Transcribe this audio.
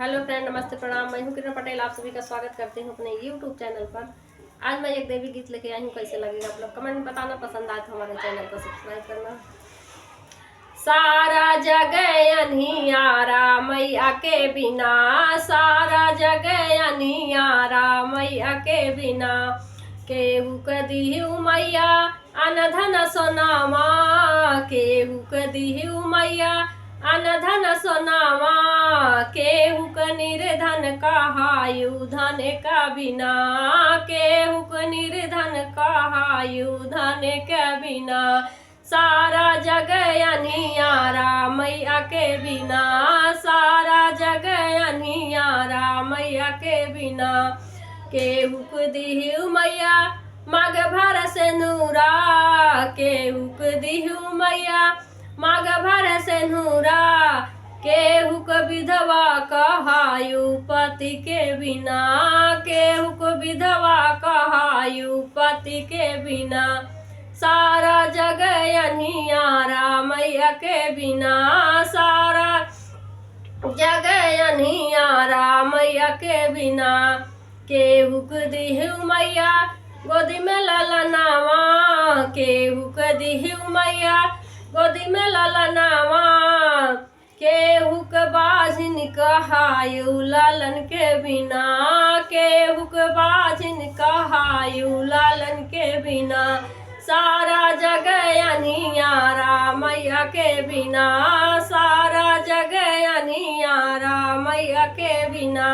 Hello friend, नमस्ते, प्रणाम। मैं हूं किरण पटेल, आप सभी का स्वागत करती हूं अपने यूट्यूब चैनल पर। आज मैं एक देवी गीत लेके आई हूं। कैसे लगेगा आप लोग कमेंट में बताना। पसंद आए तो हमारे चैनल को सब्सक्राइब करना। सारा जग अनियारा मैया के बिना, सारा जग अनियारा मैया के बिना। केहू कदिहु मैया अनधन सोनामा, केहू कदिहु मैया अनधन सोनामा। केहू क निर्धन कहायु धन का बिना, केहू क निर्धन कहायु धन का बिना। सारा जग अनियारा मैया के बिना, सारा जग अनियारा मैया के बिना। केहू क दिहु मैया माग भर से नूरा, केहू क दिहु मैया माग भर से नूरा। केहू क विधवा कहायु पति के बिना, केहू क विधवा कहायु पति के बिना। सारा जग अनियारा मैया के बिना, सारा जग अनियारा मैया के बिना। केहू क दिहु मैया गोदी में ललनावा, केहू क दिहु मैया गोदी में ललनावा। केहू क बाझिन कहायु लालन के बिना, केहू क बाझिन कहायु लालन के बिना। सारा जग अनियारा मैया के बिना, सारा जग अनियारा मैया के बिना।